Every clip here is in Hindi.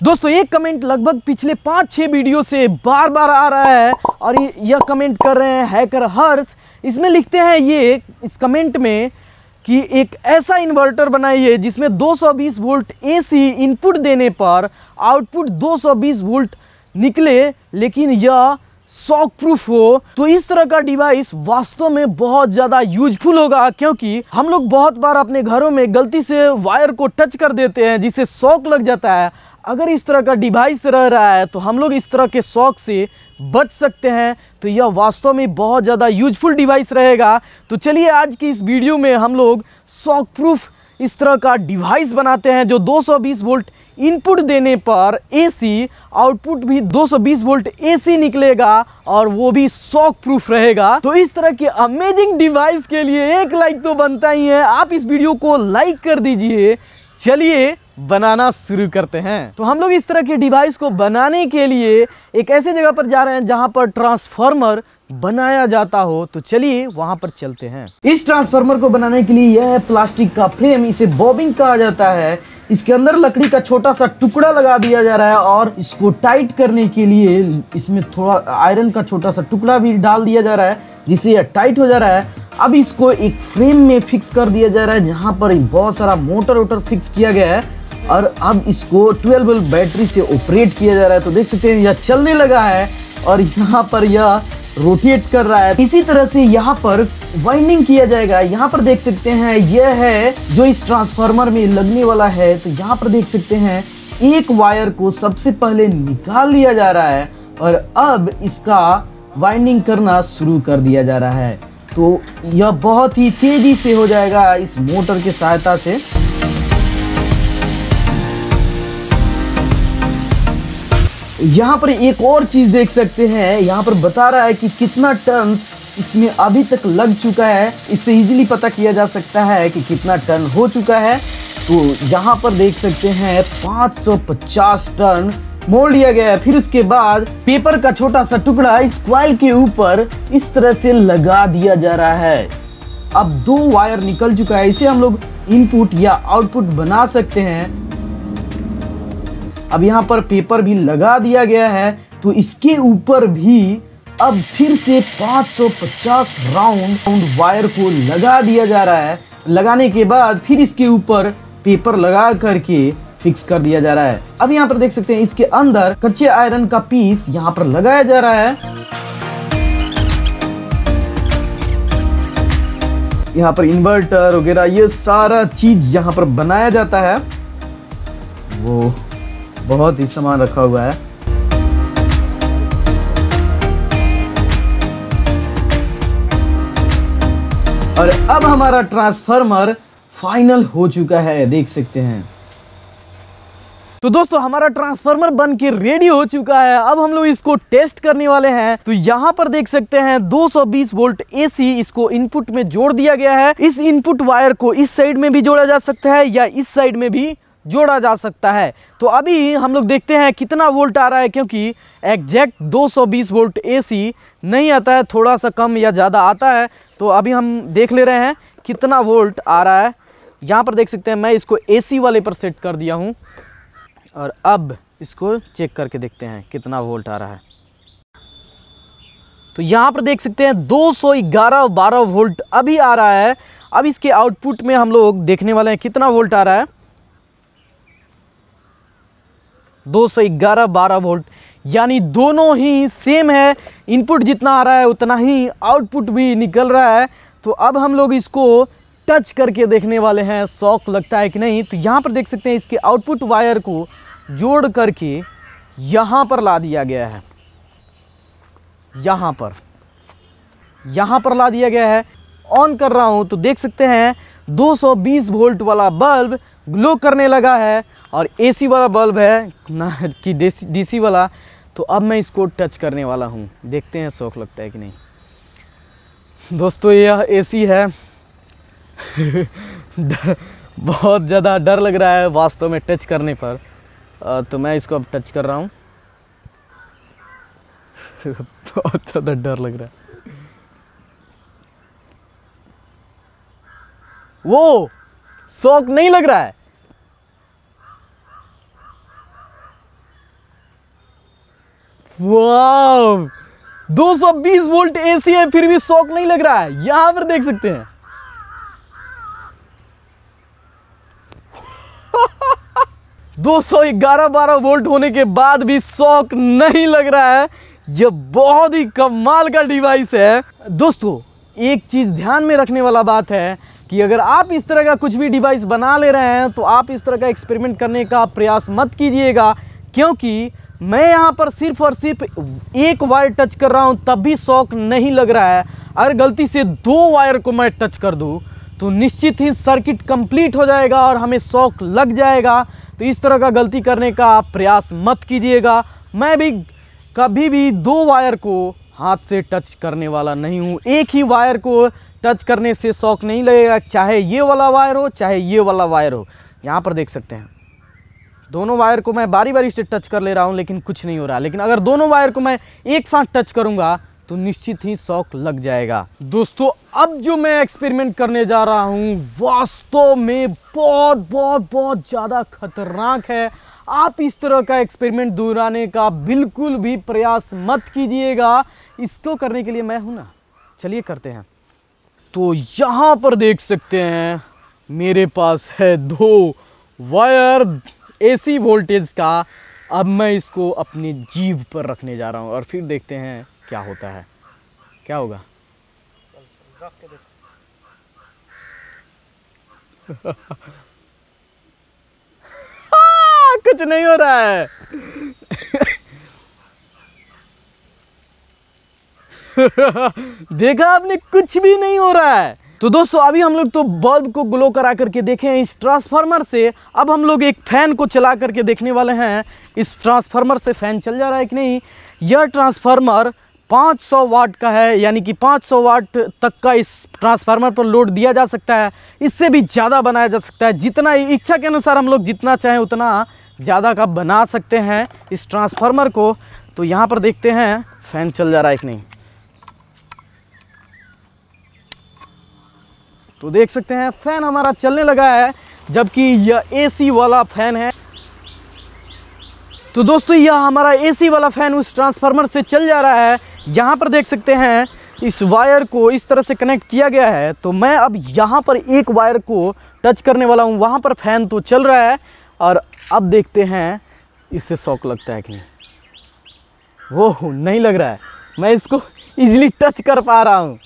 दोस्तों एक कमेंट लगभग पिछले 5-6 वीडियो से बार बार आ रहा है और यह कमेंट कर रहे हैं हैकर हर्ष। इसमें लिखते हैं ये इस कमेंट में कि एक ऐसा इन्वर्टर बनाइए जिसमें 220 वोल्ट एसी इनपुट देने पर आउटपुट 220 वोल्ट निकले, लेकिन यह शॉक प्रूफ हो। तो इस तरह का डिवाइस वास्तव में बहुत ज़्यादा यूजफुल होगा, क्योंकि हम लोग बहुत बार अपने घरों में गलती से वायर को टच कर देते हैं जिससे शॉक लग जाता है। अगर इस तरह का डिवाइस रह रहा है तो हम लोग इस तरह के शॉक से बच सकते हैं। तो यह वास्तव में बहुत ज़्यादा यूजफुल डिवाइस रहेगा। तो चलिए आज की इस वीडियो में हम लोग शॉक प्रूफ इस तरह का डिवाइस बनाते हैं जो 220 वोल्ट इनपुट देने पर एसी आउटपुट भी 220 वोल्ट एसी निकलेगा और वो भी शॉक प्रूफ रहेगा। तो इस तरह के अमेजिंग डिवाइस के लिए एक लाइक तो बनता ही है। आप इस वीडियो को लाइक कर दीजिए। चलिए बनाना शुरू करते हैं। तो हम लोग इस तरह के डिवाइस को बनाने के लिए एक ऐसे जगह पर जा रहे हैं जहां पर ट्रांसफार्मर बनाया जाता हो। तो चलिए वहां पर चलते हैं। इस ट्रांसफार्मर को बनाने के लिए यह है प्लास्टिक का फ्रेम, इसे बॉबिंग कहा जाता है। इसके अंदर लकड़ी का छोटा सा टुकड़ा लगा दिया जा रहा है और इसको टाइट करने के लिए इसमें थोड़ा आयरन का छोटा सा टुकड़ा भी डाल दिया जा रहा है जिससे यह टाइट हो जा रहा है। अब इसको एक फ्रेम में फिक्स कर दिया जा रहा है जहां पर बहुत सारा मोटर वोटर फिक्स किया गया है और अब इसको 12 वोल्ट बैटरी से ऑपरेट किया जा रहा है। तो देख सकते हैं यह चलने लगा है और यहाँ पर यह रोटेट कर रहा है। इसी तरह से यहाँ पर वाइंडिंग किया जाएगा। यहाँ पर देख सकते हैं यह है जो इस ट्रांसफार्मर में लगने वाला है। तो यहाँ पर देख सकते हैं एक वायर को सबसे पहले निकाल लिया जा रहा है और अब इसका वाइंडिंग करना शुरू कर दिया जा रहा है। तो यह बहुत ही तेजी से हो जाएगा इस मोटर की सहायता से। यहाँ पर एक और चीज देख सकते हैं, यहाँ पर बता रहा है कि कितना टन इसमें अभी तक लग चुका है। इससे इजीली पता किया जा सकता है कि कितना टन हो चुका है। तो यहाँ पर देख सकते हैं 550 टन मोड़ लिया गया है। फिर उसके बाद पेपर का छोटा सा टुकड़ा इस कॉइल के ऊपर इस तरह से लगा दिया जा रहा है। अब 2 वायर निकल चुका है। इसे हम लोग इनपुट या आउटपुट बना सकते हैं। अब यहाँ पर पेपर भी लगा दिया गया है। तो इसके ऊपर भी अब फिर से 550 राउंड वायर को लगा दिया जा रहा है। लगाने के बाद फिर इसके ऊपर पेपर लगा करके फिक्स कर दिया जा रहा है। अब यहाँ पर देख सकते हैं इसके अंदर कच्चे आयरन का पीस यहाँ पर लगाया जा रहा है। यहाँ पर इन्वर्टर वगैरह ये सारा चीज यहाँ पर बनाया जाता है। वो बहुत ही सामान रखा हुआ है। और अब हमारा ट्रांसफार्मर फाइनल हो चुका है, देख सकते हैं। तो दोस्तों हमारा ट्रांसफार्मर बन के रेडी हो चुका है। अब हम लोग इसको टेस्ट करने वाले हैं। तो यहाँ पर देख सकते हैं 220 वोल्ट एसी इसको इनपुट में जोड़ दिया गया है। इस इनपुट वायर को इस साइड में भी जोड़ा जा सकता है या इस साइड में भी जोड़ा जा सकता है। तो अभी हम लोग देखते हैं कितना वोल्ट आ रहा है, क्योंकि एग्जैक्ट 220 वोल्ट एसी नहीं आता है, थोड़ा सा कम या ज़्यादा आता है। तो अभी हम देख ले रहे हैं कितना वोल्ट आ रहा है। यहाँ पर देख सकते हैं मैं इसको एसी वाले पर सेट कर दिया हूँ और अब इसको चेक करके देखते हैं कितना वोल्ट आ रहा है। तो यहाँ पर देख सकते हैं 211-12 वोल्ट अभी आ रहा है। अब इसके आउटपुट में हम लोग देखने वाले हैं कितना वोल्ट आ रहा है। 211-12 वोल्ट, यानी दोनों ही सेम है। इनपुट जितना आ रहा है उतना ही आउटपुट भी निकल रहा है। तो अब हम लोग इसको टच करके देखने वाले हैं शॉक लगता है कि नहीं। तो यहाँ पर देख सकते हैं इसके आउटपुट वायर को जोड़ करके यहाँ पर ला दिया गया है। यहाँ पर ला दिया गया है। ऑन कर रहा हूँ तो देख सकते हैं 220 वोल्ट वाला बल्ब ग्लो करने लगा है और एसी वाला बल्ब है ना कि डीसी वाला। तो अब मैं इसको टच करने वाला हूँ, देखते हैं शॉक लगता है कि नहीं। दोस्तों यह एसी है। बहुत ज़्यादा डर लग रहा है वास्तव में टच करने पर। तो मैं इसको अब टच कर रहा हूँ। बहुत ज़्यादा डर लग रहा है। वो शॉक नहीं लग रहा है। वाव, 220 वोल्ट एसी है फिर भी शॉक नहीं लग रहा है। यहां पर देख सकते हैं 211-12 वोल्ट होने के बाद भी शॉक नहीं लग रहा है। यह बहुत ही कमाल का डिवाइस है। दोस्तों एक चीज ध्यान में रखने वाला बात है कि अगर आप इस तरह का कुछ भी डिवाइस बना ले रहे हैं तो आप इस तरह का एक्सपेरिमेंट करने का प्रयास मत कीजिएगा, क्योंकि मैं यहाँ पर सिर्फ और सिर्फ एक वायर टच कर रहा हूँ तब भी शॉक नहीं लग रहा है। अगर गलती से 2 वायर को मैं टच कर दूँ तो निश्चित ही सर्किट कंप्लीट हो जाएगा और हमें शॉक लग जाएगा। तो इस तरह का गलती करने का आप प्रयास मत कीजिएगा। मैं भी कभी भी 2 वायर को हाथ से टच करने वाला नहीं हूँ। एक ही वायर को टच करने से शॉक नहीं लगेगा, चाहे ये वाला वायर हो चाहे ये वाला वायर हो। यहाँ पर देख सकते हैं दोनों वायर को मैं बारी बारी से टच कर ले रहा हूँ लेकिन कुछ नहीं हो रहा। लेकिन अगर दोनों वायर को मैं एक साथ टच करूँगा तो निश्चित ही शॉक लग जाएगा। दोस्तों अब जो मैं एक्सपेरिमेंट करने जा रहा हूँ वास्तव में बहुत बहुत बहुत ज़्यादा खतरनाक है। आप इस तरह का एक्सपेरिमेंट दोहराने का बिल्कुल भी प्रयास मत कीजिएगा। इसको करने के लिए मैं हूं ना, चलिए करते हैं। तो यहाँ पर देख सकते हैं मेरे पास है 2 वायर एसी वोल्टेज का। अब मैं इसको अपनी जीभ पर रखने जा रहा हूँ और फिर देखते हैं क्या होता है, क्या होगा। कुछ नहीं हो रहा है। देखा आपने, कुछ भी नहीं हो रहा है। तो दोस्तों अभी हम लोग तो बल्ब को ग्लो करा करके देखे हैं इस ट्रांसफार्मर से। अब हम लोग एक फैन को चला करके देखने वाले हैं इस ट्रांसफार्मर से फैन चल जा रहा है कि नहीं। यह ट्रांसफार्मर 500 वाट का है, यानी कि 500 वाट तक का इस ट्रांसफार्मर पर लोड दिया जा सकता है। इससे भी ज़्यादा बनाया जा सकता है, जितना इच्छा के अनुसार हम लोग जितना चाहें उतना ज़्यादा का बना सकते हैं इस ट्रांसफार्मर को। तो यहाँ पर देखते हैं फैन चल जा रहा है कि नहीं। तो देख सकते हैं फैन हमारा चलने लगा है, जबकि यह एसी वाला फैन है। तो दोस्तों यह हमारा एसी वाला फैन उस ट्रांसफार्मर से चल जा रहा है। यहाँ पर देख सकते हैं इस वायर को इस तरह से कनेक्ट किया गया है। तो मैं अब यहाँ पर एक वायर को टच करने वाला हूँ, वहाँ पर फैन तो चल रहा है और अब देखते हैं इससे शॉक लगता है कि नहीं। वो नहीं लग रहा है, मैं इसको इजीली टच कर पा रहा हूँ।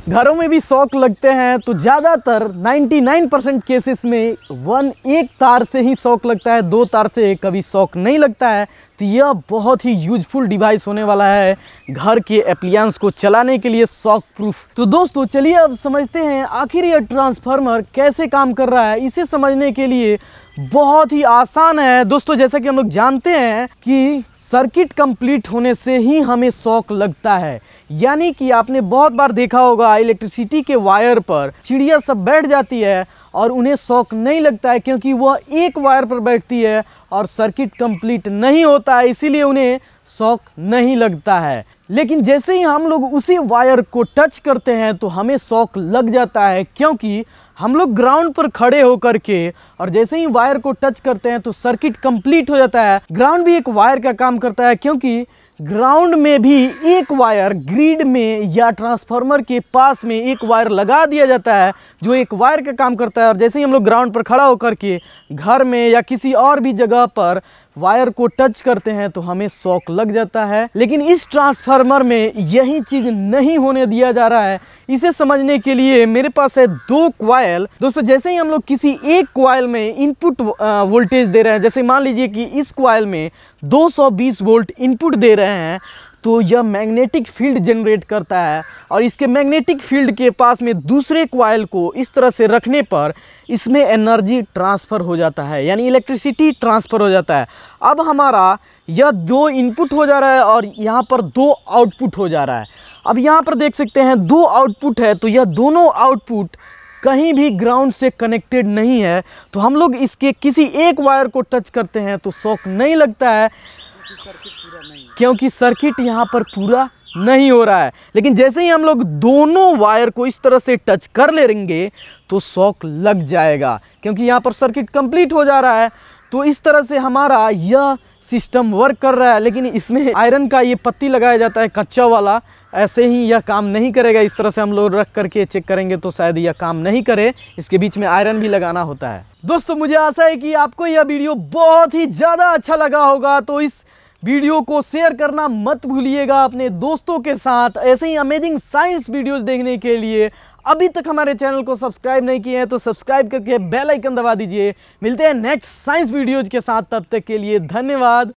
घरों में भी शॉक लगते हैं तो ज़्यादातर 99% केसेस में एक तार से ही शॉक लगता है, 2 तार से कभी शॉक नहीं लगता है। तो यह बहुत ही यूजफुल डिवाइस होने वाला है घर के एप्लियंस को चलाने के लिए, शॉक प्रूफ। तो दोस्तों चलिए अब समझते हैं आखिर यह ट्रांसफार्मर कैसे काम कर रहा है। इसे समझने के लिए बहुत ही आसान है दोस्तों। जैसा कि हम लोग जानते हैं कि सर्किट कंप्लीट होने से ही हमें शॉक लगता है, यानी कि आपने बहुत बार देखा होगा इलेक्ट्रिसिटी के वायर पर चिड़िया सब बैठ जाती है और उन्हें शॉक नहीं लगता है, क्योंकि वह एक वायर पर बैठती है और सर्किट कंप्लीट नहीं होता है, इसीलिए उन्हें शॉक नहीं लगता है। लेकिन जैसे ही हम लोग उसी वायर को टच करते हैं तो हमें शॉक लग जाता है, क्योंकि हम लोग ग्राउंड पर खड़े होकर के और जैसे ही वायर को टच करते हैं तो सर्किट कंप्लीट हो जाता है। ग्राउंड भी एक वायर का काम करता है, क्योंकि ग्राउंड में भी एक वायर ग्रिड में या ट्रांसफार्मर के पास में एक वायर लगा दिया जाता है जो एक वायर का काम करता है। और जैसे ही हम लोग ग्राउंड पर खड़ा होकर के घर में या किसी और भी जगह पर वायर को टच करते हैं तो हमें शॉक लग जाता है। लेकिन इस ट्रांसफार्मर में यही चीज़ नहीं होने दिया जा रहा है। इसे समझने के लिए मेरे पास है 2 कॉइल। दोस्तों जैसे ही हम लोग किसी एक कॉइल में इनपुट वोल्टेज दे रहे हैं, जैसे मान लीजिए कि इस कॉइल में 220 वोल्ट इनपुट दे रहे हैं, तो यह मैग्नेटिक फील्ड जनरेट करता है और इसके मैग्नेटिक फील्ड के पास में दूसरे कॉइल को इस तरह से रखने पर इसमें एनर्जी ट्रांसफ़र हो जाता है, यानी इलेक्ट्रिसिटी ट्रांसफ़र हो जाता है। अब हमारा यह 2 इनपुट हो जा रहा है और यहाँ पर 2 आउटपुट हो जा रहा है। अब यहाँ पर देख सकते हैं 2 आउटपुट है, तो यह दोनों आउटपुट कहीं भी ग्राउंड से कनेक्टेड नहीं है। तो हम लोग इसके किसी एक वायर को टच करते हैं तो शॉक नहीं लगता है, क्योंकि सर्किट यहाँ पर पूरा नहीं हो रहा है। लेकिन जैसे ही हम लोग दोनों वायर को इस तरह से टच कर लेंगे तो शॉक लग जाएगा, क्योंकि यहाँ पर सर्किट कंप्लीट हो जा रहा है। तो इस तरह से हमारा यह सिस्टम वर्क कर रहा है, लेकिन इसमें आयरन का ये पत्ती लगाया जाता है कच्चा वाला, ऐसे ही यह काम नहीं करेगा। इस तरह से हम लोग रख करके चेक करेंगे तो शायद यह काम नहीं करे, इसके बीच में आयरन भी लगाना होता है। दोस्तों मुझे आशा है कि आपको यह वीडियो बहुत ही ज़्यादा अच्छा लगा होगा, तो इस वीडियो को शेयर करना मत भूलिएगा अपने दोस्तों के साथ। ऐसे ही अमेजिंग साइंस वीडियोस देखने के लिए अभी तक हमारे चैनल को सब्सक्राइब नहीं किए हैं तो सब्सक्राइब करके बेल आइकन दबा दीजिए। मिलते हैं नेक्स्ट साइंस वीडियोज के साथ, तब तक के लिए धन्यवाद।